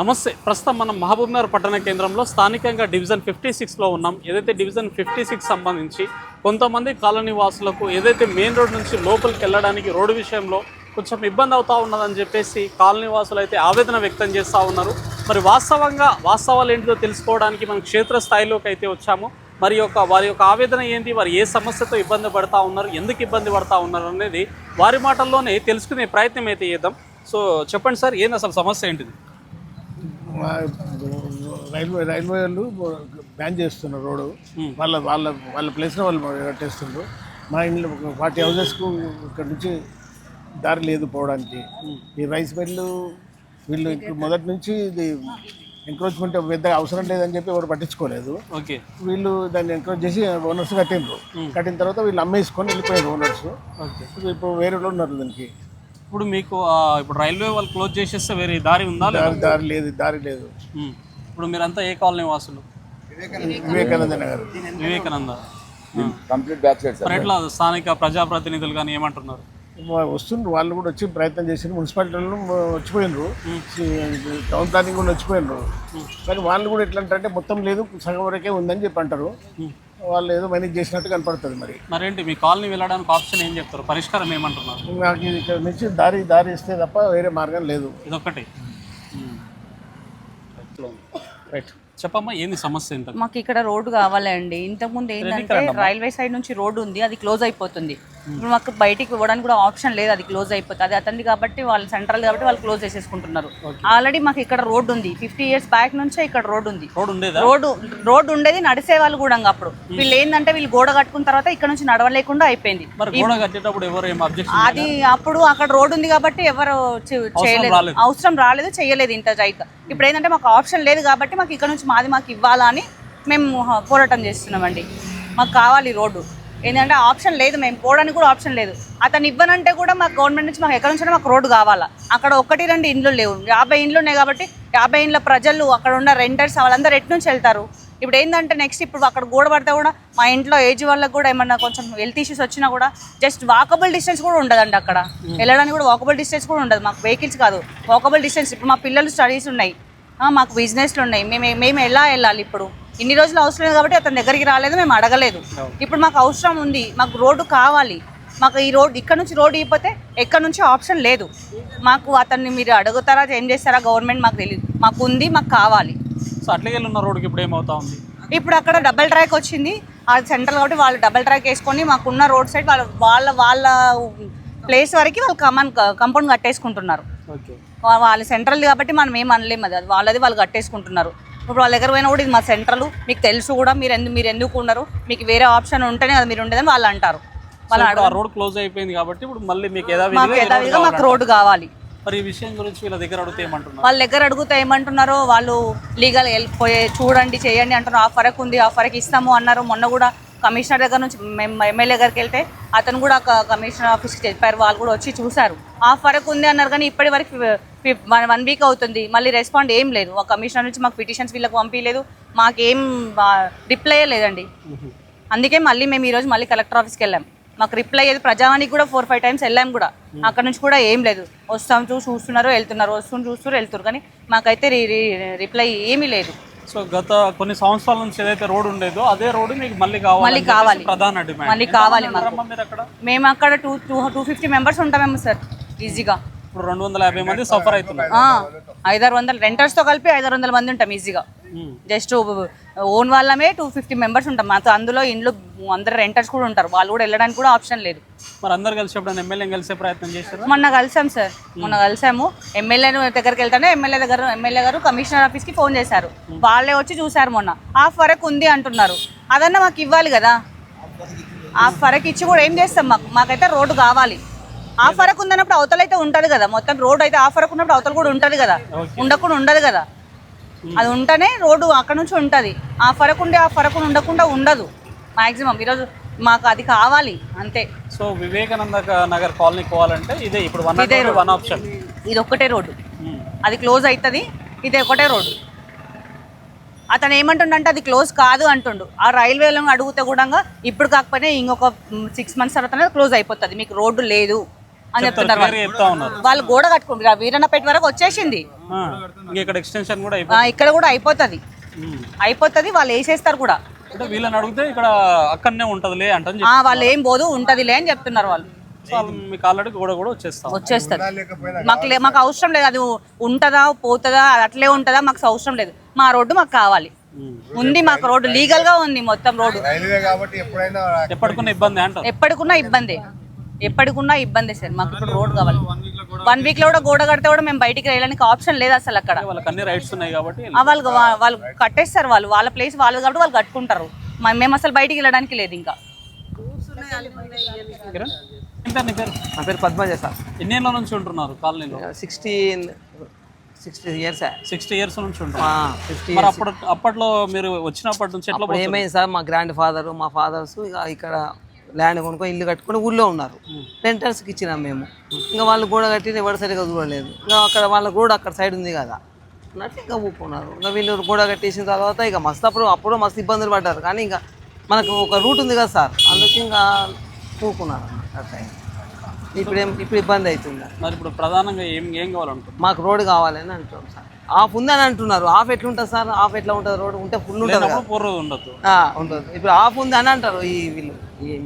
నమస్తే. ప్రస్తుతం మనం మహబూబ్నగర్ పట్టణ కేంద్రంలో స్థానికంగా డివిజన్ 56లో ఉన్నాం. ఏదైతే డివిజన్ 56 సంబంధించి కొంతమంది కాలనీ వాసులకు ఏదైతే మెయిన్ రోడ్ నుంచి లోపలికి వెళ్ళడానికి రోడ్డు విషయంలో కొంచెం ఇబ్బంది అవుతూ ఉన్నదని చెప్పేసి కాలనీ వాసులు అయితే ఆవేదన వ్యక్తం చేస్తూ ఉన్నారు. మరి వాస్తవాలు ఏంటిదో తెలుసుకోవడానికి మనం క్షేత్రస్థాయిలోకి అయితే వచ్చాము. వారి యొక్క ఆవేదన ఏంటి, వారు ఏ సమస్యతో ఇబ్బంది పడుతూ ఉన్నారు, ఎందుకు ఇబ్బంది పడుతూ ఉన్నారు అనేది వారి మాటల్లోనే తెలుసుకునే ప్రయత్నం అయితే చేద్దాం. సో చెప్పండి సార్, ఏంది అసలు సమస్య ఏంటిది? రైల్వే వాళ్ళు బ్యాన్ చేస్తున్నారు రోడ్డు. వాళ్ళ ప్లేస్లో వాళ్ళు కట్టేస్తున్నారు. మా ఇంట్లో 40 హౌజెస్కు ఇక్కడ నుంచి దారి లేదు పోవడానికి. ఈ రైస్ మిల్లు వీళ్ళు మొదటి నుంచి ఇది ఎంక్రోచ్మెంట్ పెద్దగా అవసరం లేదని చెప్పి ఎవరు పట్టించుకోలేదు. ఓకే, వీళ్ళు దాన్ని ఎంకరేజ్ చేసి ఓనర్స్ కట్టిండ్రు. కట్టిన తర్వాత వీళ్ళు అమ్మేసుకొని వెళ్ళిపోయారు ఓనర్స్. ఇప్పుడు వేరే వాళ్ళు ఉన్నారు దానికి. ఇప్పుడు మీకు ఇప్పుడు రైల్వే వాళ్ళు క్లోజ్ చేసేస్తే వేరే దారి ఉందా? దారి లేదు. ఇప్పుడు మీరంతా ఏ కాలనీ వాసులు? వివేకానంద నగర్. Vivekananda complete batch. ఎట్లా స్థానిక ప్రజాప్రతినిధులు కానీ ఏమంటున్నారు? వస్తుండ్రు, వాళ్ళు కూడా వచ్చి ప్రయత్నం చేసిండ్రు. మున్సిపాలిటీలో వచ్చిపోయినరు, టౌన్ ప్లానింగ్ కూడా వచ్చిపోయినరు. కానీ వాళ్ళు కూడా ఎట్లా అంటే మొత్తం లేదు, సగం వరకే ఉందని చెప్పి అంటారు. వాళ్ళు ఏదో మేనేజ్ చేసినట్టు కనపడుతుంది. మరేంటి మీ కాలనీ వెళ్ళడానికి ఆప్షన్ ఏం చెప్తారు? పరిష్కారం ఏమంటున్నారు? నాకు ఇక్కడ నుంచి దారి ఇస్తే తప్ప వేరే మార్గం లేదు. ఇదొక్కటి. రైట్, చెప్పమ్మా, ఏంది సమస్య? ఎంత మాకు ఇక్కడ రోడ్డు కావాలండి. ఇంతకుముందు ఏంటంటే రైల్వే సైడ్ నుంచి రోడ్డు ఉంది, అది క్లోజ్ అయిపోతుంది. ఇప్పుడు మాకు బయటికి ఇవ్వడానికి కూడా ఆప్షన్ లేదు, అది క్లోజ్ అయిపోతుంది. అది అతనిది కాబట్టి వాళ్ళు సెంట్రల్ కాబట్టి వాళ్ళు క్లోజ్ చేసేసుకుంటున్నారు. ఆల్రెడీ మాకు ఇక్కడ రోడ్డు ఉంది, 50 years బ్యాక్ నుంచే ఇక్కడ రోడ్డు ఉంది. రోడ్డు ఉండేది, నడిసే వాళ్ళు కూడా. అప్పుడు వీళ్ళు ఏంటంటే వీళ్ళు గోడ కట్టుకున్న తర్వాత ఇక్కడ నుంచి నడవలేకుండా అయిపోయింది. అది అప్పుడు అక్కడ రోడ్డు ఉంది కాబట్టి ఎవరు చేయలేదు, అవసరం రాలేదు, చేయలేదు ఇంత జైగా. ఇప్పుడు ఏంటంటే మాకు ఆప్షన్ లేదు కాబట్టి మాకు ఇక్కడ నుంచి మాకు ఇవ్వాలా అని మేము పోరాటం చేస్తున్నామండి. మాకు కావాలి రోడ్డు. ఏంటంటే ఆప్షన్ లేదు, మేము పోవడానికి కూడా ఆప్షన్ లేదు. అతను ఇవ్వనంటే కూడా మాకు గవర్నమెంట్ నుంచి మాకు ఎక్కడి నుంచి మాకు రోడ్డు కావాలా. అక్కడ 1-2 ఇండ్లు లేవు, 50 ఇండ్లు ఉన్నాయి కాబట్టి 50 ఇండ్ల ప్రజలు, అక్కడ ఉన్న రెంటర్స్ వాళ్ళందరూ ఎటు నుంచి వెళ్తారు? ఇప్పుడు ఏంటంటే నెక్స్ట్ ఇప్పుడు అక్కడ గోడ పడితే కూడా మా ఇంట్లో ఏజ్ వాళ్ళకి కూడా ఏమన్నా కొంచెం హెల్త్ ఇష్యూస్ వచ్చినా కూడా జస్ట్ వాకబుల్ డిస్టెన్స్ కూడా ఉండదండి. అక్కడ వెళ్ళడానికి కూడా వాకబుల్ డిస్టెన్స్ కూడా ఉండదు. మాకు వెహికల్స్ కాదు, వాకబుల్ డిస్టెన్స్. ఇప్పుడు మా పిల్లలు స్టడీస్ ఉన్నాయి, మాకు బిజినెస్లు ఉన్నాయి. మేము ఎలా వెళ్ళాలి? ఇప్పుడు ఇన్ని రోజులు అవసరం లేదు కాబట్టి అతని దగ్గరికి రాలేదు, మేము అడగలేదు. ఇప్పుడు మాకు అవసరం ఉంది, మాకు రోడ్డు కావాలి. మాకు ఈ రోడ్డు ఇక్కడ నుంచి రోడ్డు ఇవ్వకపోతే ఎక్కడ నుంచి ఆప్షన్ లేదు. మాకు అతన్ని మీరు అడుగుతారా, ఏం చేస్తారా గవర్నమెంట్ మాకు తెలియదు. మాకు ఉంది, మాకు కావాలి. సో అట్లగే ఉన్న రోడ్డుకి ఇప్పుడు ఏమవుతా ఉంది? ఇప్పుడు అక్కడ డబల్ ట్రాక్ వచ్చింది, అది సెంట్రల్ కాబట్టి వాళ్ళు డబల్ ట్రాక్ వేసుకొని మాకున్న రోడ్ సైడ్ వాళ్ళ ప్లేస్ వరకు వాళ్ళు కంపౌండ్ కట్టేసుకుంటున్నారు. వాళ్ళు సెంట్రల్ కాబట్టి మనం ఏం అనలేము, అది వాళ్ళది వాళ్ళు కట్టేసుకుంటున్నారు. ఇప్పుడు వాళ్ళ దగ్గర పోయినా కూడా ఇది మా సెంట్రల్, మీకు తెలుసు కూడా, మీరు ఎందుకు ఉన్నారు, మీకు వేరే ఆప్షన్ ఉంటేనే అది మీరు ఉండేదని వాళ్ళు అంటారు. రోడ్ క్లోజ్ అయిపోయింది కాబట్టి ఇప్పుడు మళ్ళీ మీకు యథావిధిగా మాకు రోడ్డు కావాలి. మరి ఈ విషయం గురించి వీళ్ళ దగ్గర అడిగితే ఏమంటున్నారు? వాళ్ళ దగ్గర అడిగితే ఏమంటున్నారో, వాళ్ళు లీగల్ వెళ్ళిపోయి చూడండి చేయండి అంటున్నారు. ఆ ఫరక్ ఉంది, ఆ ఫరక్ ఇస్తాము అన్నారు. మొన్న కూడా కమిషనర్ దగ్గర నుంచి మేము ఎమ్మెల్యే దగ్గరికి వెళ్తే అతను కూడా కమిషనర్ ఆఫీస్కి చెప్పారు, వాళ్ళు కూడా వచ్చి చూశారు. ఆ ఫరక్ ఉంది అన్నారు. కానీ ఇప్పటి వరకు 1 వీక్ అవుతుంది, మళ్ళీ రెస్పాండ్ ఏం లేదు. ఆ కమిషనర్ నుంచి మాకు పిటిషన్స్ వీళ్ళకి పంపించలేదు, మాకేం రిప్లై లేదండి. అందుకే మళ్ళీ మేము ఈరోజు మళ్ళీ కలెక్టర్ ఆఫీస్కి వెళ్ళాం. మాకు రిప్లై అయ్యేది ప్రజావానికి కూడా 4-5 times వెళ్ళాం కూడా, అక్కడ నుంచి కూడా ఏం లేదు. వస్తాం చూస్తున్నారు వెళ్తున్నారు, చూస్తున్నారు వెళ్తున్నారు, కానీ మాకైతే రిప్లై ఏమీ లేదు. సో గత కొన్ని సంవత్సరాల నుంచి ఏదైతే రోడ్ ఉండేదో అదే రోడ్డు మీకు మళ్ళీ కావాలి, ప్రధాన డిమాండ్. మళ్ళీ కావాలి. మేము అక్కడ 250 members ఉంటామేమో సార్ ఈజీగా. ఇప్పుడు 250 మంది సఫర్ అవుతున్నారు. 500 రెంటర్స్తో కలిపి 500 మంది ఉంటాం ఈజీగా. జస్ట్ ఓన్ వాళ్ళమే 250 members ఉంటాం. మాతో అందులో ఇండ్లు అందరు రెంటర్స్ కూడా ఉంటారు, వాళ్ళు కూడా వెళ్ళడానికి కూడా ఆప్షన్ లేదు. మరి అందరు కలిసి ఎమ్మెల్యే కలిసే ప్రయత్నం చేశారు? మొన్న కలిసాం సార్, మొన్న కలిసాము. ఎమ్మెల్యే దగ్గరికి వెళ్తానే ఎమ్మెల్యే గారు కమిషనర్ ఆఫీస్కి ఫోన్ చేశారు, వాళ్ళే వచ్చి చూశారు. మొన్న ఆ ఫరక్ ఉంది అంటున్నారు, అదన్నా మాకు ఇవ్వాలి కదా. ఆ ఫరక్ ఇచ్చి కూడా ఏం చేస్తాం? మాకైతే రోడ్డు కావాలి. ఆ ఫరక్ ఉందన్నప్పుడు అవతలైతే ఉంటుంది కదా, మొత్తం రోడ్డు అయితే ఆ ఫరక్ ఉన్నప్పుడు అవతల కూడా ఉంటుంది కదా, ఉండకుండా ఉండదు కదా. అది ఉంటేనే రోడ్డు అక్కడ నుంచి ఉంటుంది. ఆ ఫరక్ ఉండకుండా ఉండదు మ్యాక్సిమం. ఈరోజు మాకు అది కావాలి అంతే. సో వివేకానంద నగర్ కాలనీ పోవాలంటే ఇదే ఇప్పుడు వన్ ఆప్షన్. ఇది ఒక్కటే రోడ్డు, అది క్లోజ్ అవుతుంది, ఇదే ఒకటే రోడ్డు. అతను ఏమంటుండంటే అది క్లోజ్ కాదు అంటుండు. ఆ రైల్వేలో అడిగితే కూడా ఇప్పుడు కాకపోయినా ఇంకొక 6 months తర్వాత క్లోజ్ అయిపోతుంది, మీకు రోడ్డు లేదు అని చెప్తున్నారు వాళ్ళు. చెప్తా ఉన్నారు. వాళ్ళు గోడ కట్టుకుంటారు, వీరన్నపేట వరకు వచ్చేసింది, ఇంకా ఇక్కడ ఎక్స్టెన్షన్ కూడా ఇక్కడ కూడా అయిపోతుంది, వాళ్ళు వేసేస్తారు కూడా. అంటే వీళ్ళని అడిగితే ఇక్కడ అక్కడనే ఉంటదిలే అంటే వాళ్ళు ఏం పోదు ఉంటదిలే అని చెప్తున్నారు వాళ్ళు. మీకు ఆల్రెడీ కూడా వచ్చేస్తారు. మాకు అవసరం లేదు, అది ఉంటదా పోతుందా అది అట్లే ఉంటదా మాకు అవసరం లేదు. మా రోడ్డు మాకు కావాలి, ఉంది మాకు రోడ్డు లీగల్ గా ఉంది మొత్తం రోడ్డు. ఎప్పటికున్నా ఇబ్బంది సార్, మాకు ఇప్పుడు రోడ్ కావాలి. 1 వీక్ లో కూడా గోడ కడితే కూడా మేము బయటికి వెళ్ళడానికి ఆప్షన్ లేదు అసలు. అక్కడ అన్ని రైట్స్ ఉన్నాయి కాబట్టి వాళ్ళు కట్టేస్తారు, వాళ్ళ ప్లేస్ వాళ్ళు కాబట్టి వాళ్ళు కట్టుకుంటారు. మేము అసలు బయటికి వెళ్ళడానికి లేదు. ఇంకా నా పేరు పద్మజ సార్. ఎన్ని ఏళ్ళ నుంచి ఉంటున్నారు కాలనీలో? 60 ఇయర్స్ నుంచి ఉంటున్నారు. మరి అప్పట్లో మీరు వచ్చినప్పటి నుంచి ఎట్లా ఏమైంది సార్, మా గ్రాండ్ ఫాదర్ మా ఫాదర్స్ ఇక్కడ ల్యాండ్ కొనుక్కొని ఇల్లు కట్టుకొని ఊళ్ళో ఉన్నారు. రెంటర్స్కి ఇచ్చినాం మేము. ఇంకా వాళ్ళు గోడ కట్టి ఎవరు సరిగా చూడలేదు. ఇంకా అక్కడ వాళ్ళ గోడ అక్కడ సైడ్ ఉంది కదా అన్నట్టు ఇంకా ఊపుకున్నారు. ఇంకా వీళ్ళు గోడ కట్టేసిన తర్వాత ఇక అప్పుడు మస్తు ఇబ్బందులు పడ్డారు. కానీ ఇంకా మనకు ఒక రూట్ ఉంది కదా సార్, అందుకు ఇంకా ఊపుకున్నారు అట్లా. ఇప్పుడు ఇబ్బంది అవుతుంది. మరి ఇప్పుడు ప్రధానంగా ఏం కావాలంటారు? మాకు రోడ్ కావాలని అంటున్నాం సార్. ఆఫ్ ఉందని అంటున్నారు. ఆఫ్ ఎట్లుంటుంది సార్? ఆఫ్ ఎట్లా ఉంటుంది? రోడ్ ఉంటే ఫుల్ ఉంటుంది ఉంటుంది. ఇప్పుడు ఆఫ్ ఉంది అని అంటారు ఈ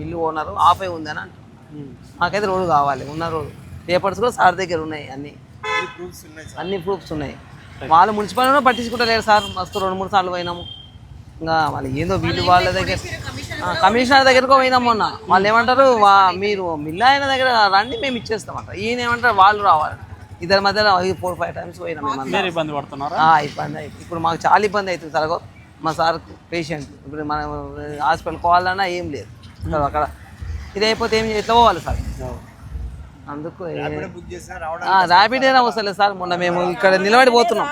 మిల్లు ఓనరు, ఆఫ్ అయి ఉంది అని అంటారు. మాకైతే రోడ్ కావాలి, ఉన్న రోడ్. పేపర్స్ కూడా సార్ దగ్గర ఉన్నాయి, అన్ని ప్రూఫ్స్ ఉన్నాయి. వాళ్ళు మున్సిపాలిటీ పట్టించుకుంటలేరు సార్. మస్తు 2-3 సార్లు పోయినాము. ఇంకా వాళ్ళు ఏందో వీళ్ళు వాళ్ళ దగ్గర కమిషనర్ దగ్గరకు పోయినాం మొన్న. వాళ్ళు ఏమంటారు, మీరు మిల్లు ఆయన దగ్గర రండి మేము ఇచ్చేస్తామంట. ఈయన ఏమంటారు వాళ్ళు రావాలి. ఇద్దరి మధ్యలో 4-5 టైమ్స్ పోయినాం. ఇబ్బంది పడుతున్నారు. ఇబ్బంది అవుతుంది. ఇప్పుడు మాకు చాలా ఇబ్బంది అవుతుంది సార్. మా సార్ పేషెంట్, ఇప్పుడు మనం హాస్పిటల్ పోవాలన్నా ఏం లేదు అక్కడ. ఇది అయిపోతే ఎట్లా పోవాలి సార్? అందుకు ర్యాపిడ్ అయినా వస్తలేదు సార్. మొన్న మేము ఇక్కడ నిలబడిపోతున్నాం,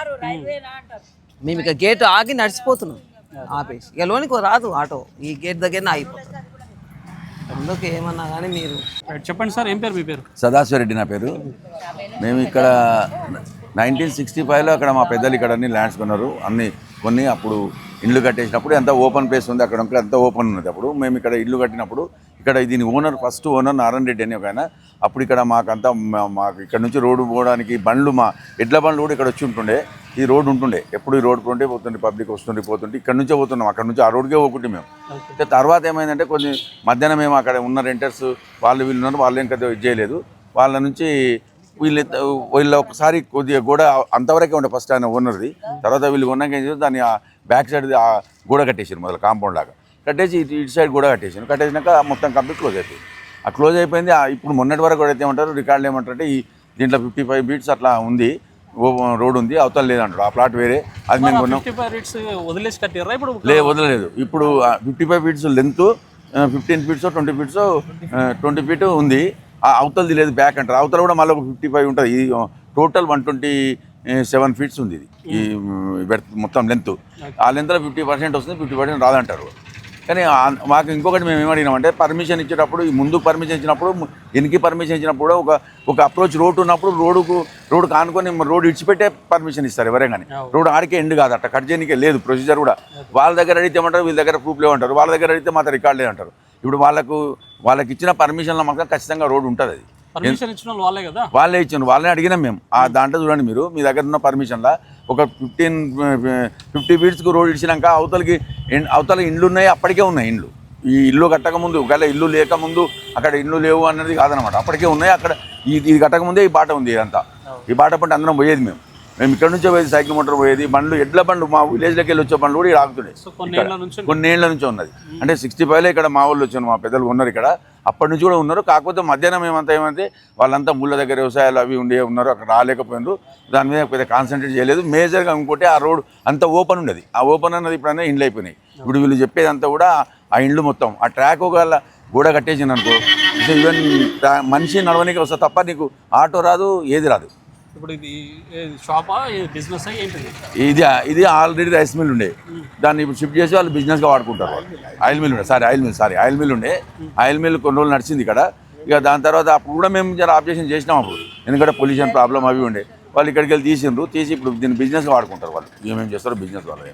మేము ఇక గేట్ ఆగి నడిచిపోతున్నాం ఆపేసి. ఇక లోనికి రాదు ఆటో, ఈ గేట్ దగ్గరనే ఆగిపోతుంది. అందుకు ఏమన్నా కానీ మీరు చెప్పండి సార్. ఏం పేరు మీ పేరు? సదాశివరెడ్డి నా పేరు. మేము ఇక్కడ 1965లో అక్కడ మా పెద్దలు ఇక్కడ అన్ని ల్యాండ్స్ కొన్నారు. కొన్ని అప్పుడు ఇల్లు కట్టేసినప్పుడు ఎంత ఓపెన్ ప్లేస్ ఉంది అక్కడ, అంతా ఓపెన్ ఉన్నది. అప్పుడు మేము ఇక్కడ ఇల్లు కట్టినప్పుడు ఇక్కడ దీని ఫస్ట్ ఓనర్ నారాయణ రెడ్డి అని ఒక ఆయన. అప్పుడు ఇక్కడ మాకు ఇక్కడ నుంచి రోడ్డు పోవడానికి మా ఎడ్ల బండ్లు కూడా ఇక్కడ వచ్చి ఉంటుండే. ఈ రోడ్డు ఉంటుండే, ఎప్పుడు ఈ రోడ్డు కొంటే పోతుండే, పబ్లిక్ వస్తుండే పోతుంటే. ఇక్కడ నుంచే పోతున్నాం, అక్కడ నుంచి ఆ రోడ్డుకే పోకుంటే మేము. అయితే తర్వాత ఏమైందంటే కొంచెం మధ్యాహ్నం మేము అక్కడ ఉన్న రెంటర్స్ వీళ్ళు ఉన్నారు, వాళ్ళు ఏం కదా ఇది చేయలేదు. వాళ్ళ నుంచి వీళ్ళు ఒకసారి కొద్దిగా గోడ అంతవరకే ఉండే ఫస్ట్ ఆయన ఓనర్ది. తర్వాత వీళ్ళు కొన్నాక ఏం చేసి దాన్ని బ్యాక్ సైడ్ గోడ కట్టేసారు, మొదలు కాంపౌండ్ లాగా కట్టేసి ఇటు సైడ్ గోడ కట్టేసాను. కట్టేసినాక మొత్తం కంప్లీట్ క్లోజ్ అయిపోయింది. ఆ క్లోజ్ అయిపోయింది. ఇప్పుడు మొన్నటి వరకు కూడా అయితే ఏమంటారు, రికార్డులు ఏమంటారంటే దీంట్లో 55 ఫీట్స్ అట్లా ఉంది, రోడ్ ఉంది, అవతల లేదంటారు. ఆ ప్లాట్ వేరే, అది మేము కొన్నాం. వదలలేదు. ఇప్పుడు 55 ఫీట్స్ లెంత్, 15 ఫీట్స్ 20 ఫీట్ ఉంది. అవతలది లేదు, బ్యాక్ అంటారు. అవతల కూడా మళ్ళీ ఒక 55 ఉంటుంది. ఇది టోటల్ 127 ఫీట్స్ ఉంది. ఇది ఈ మొత్తం లెంత్. ఆ లెంత్లో 50% వస్తుంది, 50% రాదంటారు. కానీ మాకు ఇంకొకటి మేము ఏమడిగినామంటే, పర్మిషన్ ఇచ్చేటప్పుడు ముందుకు పర్మిషన్ ఇచ్చినప్పుడు, వెనక్కి పర్మిషన్ ఇచ్చినప్పుడు ఒక అప్రోచ్ రోడ్ ఉన్నప్పుడు రోడ్డు కానుకొని రోడ్డు ఇచ్చిపెట్టే పర్మిషన్ ఇస్తారు ఎవరైనా. కానీ రోడ్డు ఆడికే ఎండ్ కాదు, అట్లా కట్ చేయడానికే లేదు ప్రొసీజర్ కూడా. వాళ్ళ దగ్గర అడిగితే ఏమంటారు, వీళ్ళ దగ్గర ప్రూఫ్ లేవంటారు. వాళ్ళ దగ్గర అడిగితే మాత్రం రికార్డ్ లేదంటారు. ఇప్పుడు వాళ్ళకి ఇచ్చిన పర్మిషన్లో మాత్రం ఖచ్చితంగా రోడ్డు ఉంటుంది. అది వాళ్ళే ఇచ్చారు, వాళ్ళని అడిగినాం మేము. దాంట్లో చూడండి మీరు, మీ దగ్గర ఉన్న పర్మిషన్లో ఒక 50 ఫీట్స్కి రోడ్ ఇచ్చినాక అవతల ఇండ్లు ఉన్నాయి, అప్పటికే ఉన్నాయి ఇండ్లు. ఈ ఇల్లు కట్టకముందు, ఒకవేళ ఇల్లు లేకముందు అక్కడ ఇండ్లు లేవు అన్నది కాదనమాట, అప్పటికే ఉన్నాయి. అక్కడ ఇది కట్టకముందే ఈ బాట ఉంది. ఇదంతా ఈ బాట పంట అందరం పోయేది. మేము ఇక్కడ నుంచే పోయేది, సైకిల్ మోటార్ పోయేది. బండ్లు ఎడ్ల బండ్లు మా విలేజ్లోకి వెళ్ళి వచ్చే బండ్లు కూడా ఇక్కడ ఆగుతున్నాయి. కొన్ని ఏళ్ళ నుంచే ఉన్నది. అంటే 65లో ఇక్కడ మా వాళ్ళు వచ్చాను, మా పెద్దలు ఉన్నారు ఇక్కడ, అప్పటి నుంచి కూడా ఉన్నారు. కాకపోతే మధ్యాహ్నం ఏమంటే వాళ్ళంతా ముళ్ళ దగ్గర వ్యవసాయాలు అవి ఉన్నారు, అక్కడ రాలేకపోయినారు. దాని మీద పెద్ద కాన్సన్ట్రేట్ చేయలేదు. మేజర్గా ఇంకోటి ఆ రోడ్ అంత ఓపెన్ ఉండేది. ఆ ఓపెన్ అన్నది ఇప్పుడైనా ఇండ్లు అయిపోయినాయి. ఇప్పుడు వీళ్ళు చెప్పేదంతా కూడా ఆ ఇండ్లు మొత్తం ఆ ట్రాక్ ఒకవేళ గోడ కట్టేసింది అనుకో, ఈవెన్ మనిషి నడవనికి వస్తా తప్ప నీకు ఆటో రాదు, ఏది రాదు. ఇప్పుడు ఇది షాపా, బిజినెస్ ఏంటిది? ఇది ఆల్రెడీ రైస్ మిల్ ఉండే, దాన్ని ఇప్పుడు షిఫ్ట్ చేసి వాళ్ళు బిజినెస్గా వాడుకుంటారు. ఆయిల్ మిల్ ఉండే, ఆయిల్ మిల్ ఉండే. ఆయిల్ మిల్ కొన్ని రోజులు నడిచింది ఇక్కడ. ఇక దాని తర్వాత అప్పుడు కూడా మేము జర ఆబ్జెక్షన్ చేసినాం అప్పుడు, ఎందుకంటే పొల్యూషన్ ప్రాబ్లం అవి ఉండే. వాళ్ళు ఇక్కడికి వెళ్ళి తీసి ఇప్పుడు దీన్ని బిజినెస్గా వాడుకుంటారు. వాళ్ళు ఏమేమి చేస్తారో బిజినెస్ వాళ్ళు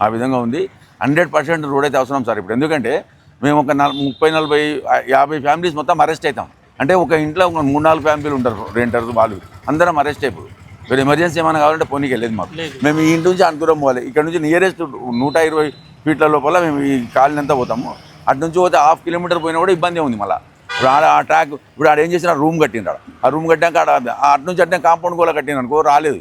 ఆ విధంగా ఉంది. 100% రోడ్ అయితే అవసరం సార్ ఇప్పుడు. ఎందుకంటే మేము ఒక 30-40-50 ఫ్యామిలీస్ మొత్తం అరెస్ట్ అవుతాం. అంటే ఒక ఇంట్లో ఒక 3-4 ఫ్యామిలీలు ఉంటారు రెంటర్స్, వాళ్ళు అందరం అరెస్ట్ అయిపోయి మీరు ఎమర్జెన్సీ ఏమైనా కావాలంటే పోనీకి వెళ్ళేది మాకు. మేము ఈ ఇంటి నుంచి అంత దూరం పోవాలి, ఇక్కడ నుంచి నియరెస్ట్ 120 ఫీట్ల లోపల మేము ఈ కాలనీ అంతా పోతాము. అటు నుంచి పోతే 1/2 కిలోమీటర్ పోయినా కూడా ఇబ్బంది ఉంది. మళ్ళీ ఇప్పుడు ఆ ట్రాక్ ఇప్పుడు ఆడ ఏం చేసిన రూమ్ కట్టిండు, ఆ రూమ్ కట్టాక అటు నుంచి అట్నే కాంపౌండ్ కూడా కట్టిండు అనుకో, రాలేదు.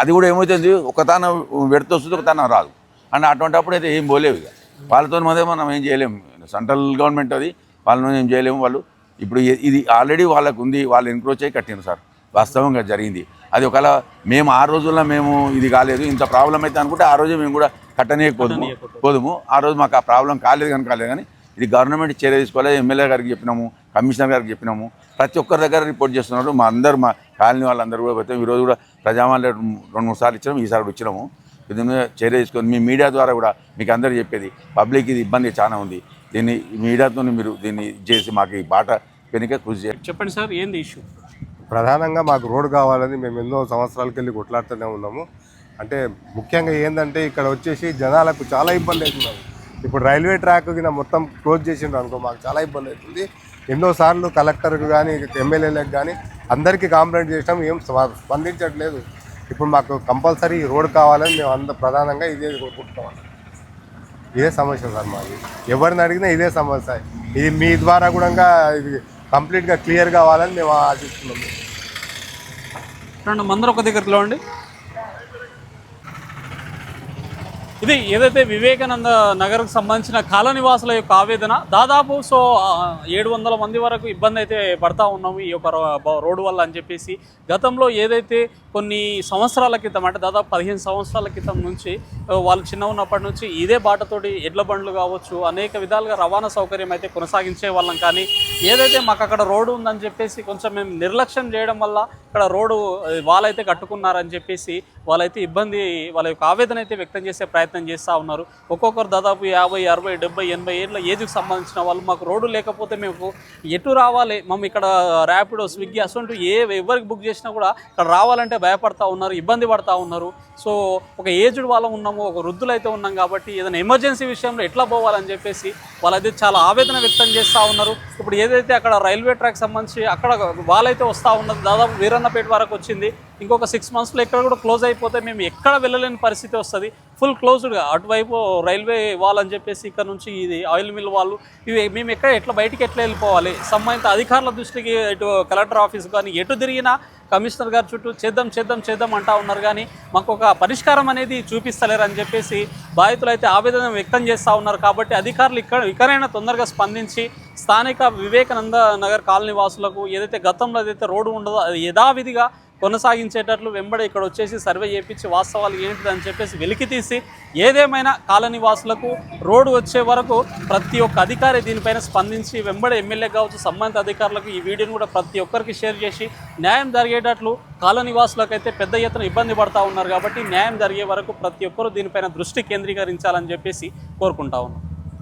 అది కూడా ఏమవుతుంది, ఒక తాన పెడితే వస్తుంది, ఒక తాన రాదు. అండ్ అటువంటి అప్పుడు అయితే ఏం పోలేవు. ఇక వాళ్ళతో మనం ఏం చేయలేము, సెంట్రల్ గవర్నమెంట్ అది, వాళ్ళని ఏం చేయలేము. వాళ్ళు ఇప్పుడు ఇది ఆల్రెడీ వాళ్ళకు ఉంది, వాళ్ళు ఎన్క్రోచ్ అయ్యి కట్టిండ్రు సార్, వాస్తవంగా జరిగింది అది. ఒకవేళ మేము ఆ రోజుల్లో మేము ఇది కాలేదు, ఇంత ప్రాబ్లం అయితే అనుకుంటే ఆ రోజు మేము కూడా కట్టనీయకపోదుము. ఆ రోజు మాకు ఆ ప్రాబ్లం కాలేదు కానీ ఇది గవర్నమెంట్ చర్య తీసుకోవాలి. ఎమ్మెల్యే గారికి చెప్పినాము, కమిషనర్ గారికి చెప్పినాము, ప్రతి ఒక్కరి దగ్గర రిపోర్ట్ చేస్తున్నారు. మా కాలనీ వాళ్ళందరూ కూడా పోతే ఈరోజు కూడా ప్రజావాణిలో 2-3 సార్లు ఇచ్చినాము, ఈసారి కూడా ఇచ్చినాము. దీని మీద చర్య తీసుకొని మీ మీడియా ద్వారా కూడా మీకు అందరూ చెప్పేది, పబ్లిక్ ఇది ఇబ్బంది చాలా ఉంది, దీన్ని మీడియాతో మీరు దీన్ని చేసి మాకు ఈ బాట వెనుక కృషి చేయాలి. చెప్పండి సార్, ఏంది ఇష్యూ? ప్రధానంగా మాకు రోడ్డు కావాలని మేము ఎన్నో సంవత్సరాలకి వెళ్ళి కొట్లాడుతూనే ఉన్నాము. అంటే ముఖ్యంగా ఏంటంటే ఇక్కడ వచ్చేసి జనాలకు చాలా ఇబ్బంది అవుతుంది. ఇప్పుడు రైల్వే ట్రాక్ కింద మొత్తం క్లోజ్ చేసిండ్రు అనుకో, మాకు చాలా ఇబ్బంది అవుతుంది. ఎన్నోసార్లు కలెక్టర్కి కానీ ఎమ్మెల్యేలకు కానీ అందరికీ కంప్లైంట్ చేసినాం, ఏం స్పందించట్లేదు. ఇప్పుడు మాకు కంపల్సరీ రోడ్ కావాలని మేము ప్రధానంగా ఇదే కోరుకుంటున్నాం. ఇదే సమస్య సార్ మాది, ఎవరిని అడిగినా ఇదే సమస్య. ఇది మీ ద్వారా కూడా ఇది కంప్లీట్గా క్లియర్ కావాలని మేము ఆశిస్తున్నాము. అందరూ ఒక దగ్గరలో అండి. ఇది ఏదైతే వివేకానంద నగర్కు సంబంధించిన కాలనీ వాసుల యొక్క ఆవేదన. దాదాపు 700 మంది వరకు ఇబ్బంది అయితే పడతా ఉన్నాము ఈ యొక్క రోడ్డు వల్ల అని చెప్పేసి. గతంలో ఏదైతే కొన్ని సంవత్సరాల క్రితం, అంటే దాదాపు 15 సంవత్సరాల క్రితం నుంచి వాళ్ళు చిన్న ఉన్నప్పటి నుంచి ఇదే బాటతోటి ఎడ్ల బండ్లు కావచ్చు అనేక విధాలుగా రవాణా సౌకర్యం అయితే కొనసాగించే వాళ్ళం. కానీ ఏదైతే మాకు అక్కడ రోడ్డు ఉందని చెప్పేసి కొంచెం మేము నిర్లక్ష్యం చేయడం వల్ల ఇక్కడ రోడ్డు వాళ్ళైతే కట్టుకున్నారని చెప్పేసి వాళ్ళైతే వాళ్ళ యొక్క ఆవేదన అయితే వ్యక్తం చేసే ప్రయత్నం చేస్తూ ఉన్నారు. ఒక్కొక్కరు దాదాపు 50, 60, 70, 80 ఏళ్ళ ఏజ్కి సంబంధించిన వాళ్ళు, మాకు రోడ్డు లేకపోతే మేము ఎటు రావాలి, మేము ఇక్కడ ర్యాపిడో, స్విగ్గీ అసలు ఎవరికి బుక్ చేసినా కూడా ఇక్కడ రావాలంటే భయపడతా ఉన్నారు, ఇబ్బంది పడతా ఉన్నారు. సో ఒక ఏజ్డ్ వాళ్ళం ఉన్నాము, ఒక వృద్ధులు అయితే ఉన్నాం కాబట్టి ఏదైనా ఎమర్జెన్సీ విషయంలో ఎట్లా పోవాలని చెప్పేసి వాళ్ళైతే చాలా ఆవేదన వ్యక్తం చేస్తూ ఉన్నారు. ఇప్పుడు ఏదైతే అక్కడ రైల్వే ట్రాక్ సంబంధించి అక్కడ వాళ్ళైతే వస్తూ ఉన్నది, దాదాపు వీరన్నపేట వరకు వచ్చింది. ఇంకొక 6 మంత్స్లో ఎక్కడ కూడా క్లోజ్ అయిపోతే మేము ఎక్కడ వెళ్ళలేని పరిస్థితి వస్తుంది. ఫుల్ క్లోజ్డ్గా అటువైపు రైల్వే వాల్ అని చెప్పేసి ఇక్కడ నుంచి ఇది ఆయిల్ మిల్ వాళ్ళు, ఇవి మేము ఎట్లా బయటికి ఎట్లా వెళ్ళిపోవాలి. సంబంధిత అధికారుల దృష్టికి ఇటు కలెక్టర్ ఆఫీస్ కానీ ఎటు తిరిగినా కమిషనర్ గారు చుట్టూ చేద్దాం అంటూ ఉన్నారు. కానీ మాకు ఒక పరిష్కారం అనేది చూపిస్తలేరు అని చెప్పేసి బాధితులు అయితే ఆవేదన వ్యక్తం చేస్తూ ఉన్నారు. కాబట్టి అధికారులు ఇకనైనా తొందరగా స్పందించి స్థానిక వివేకానంద నగర్ కాలనీ వాసులకు ఏదైతే గతంలో ఏదైతే రోడ్డు ఉండదో అది యథావిధిగా కొనసాగించేటట్లు వెంబడి ఇక్కడ వచ్చేసి సర్వే చేయించి వాస్తవాలు ఏంటిదని చెప్పేసి వెలికి తీసి ఏదేమైనా కాలనీ వాసులకు రోడ్డు వచ్చే వరకు ప్రతి ఒక్క అధికారి దీనిపైన స్పందించి వెంబడి ఎమ్మెల్యే కావచ్చు సంబంధిత అధికారులకు ఈ వీడియోని కూడా ప్రతి ఒక్కరికి షేర్ చేసి న్యాయం జరిగేటట్లు కాలనీ వాసులకు అయితే పెద్ద ఎత్తున ఇబ్బంది పడతా ఉన్నారు. కాబట్టి న్యాయం జరిగే వరకు ప్రతి ఒక్కరూ దీనిపైన దృష్టి కేంద్రీకరించాలని చెప్పేసి కోరుకుంటా ఉన్నాం.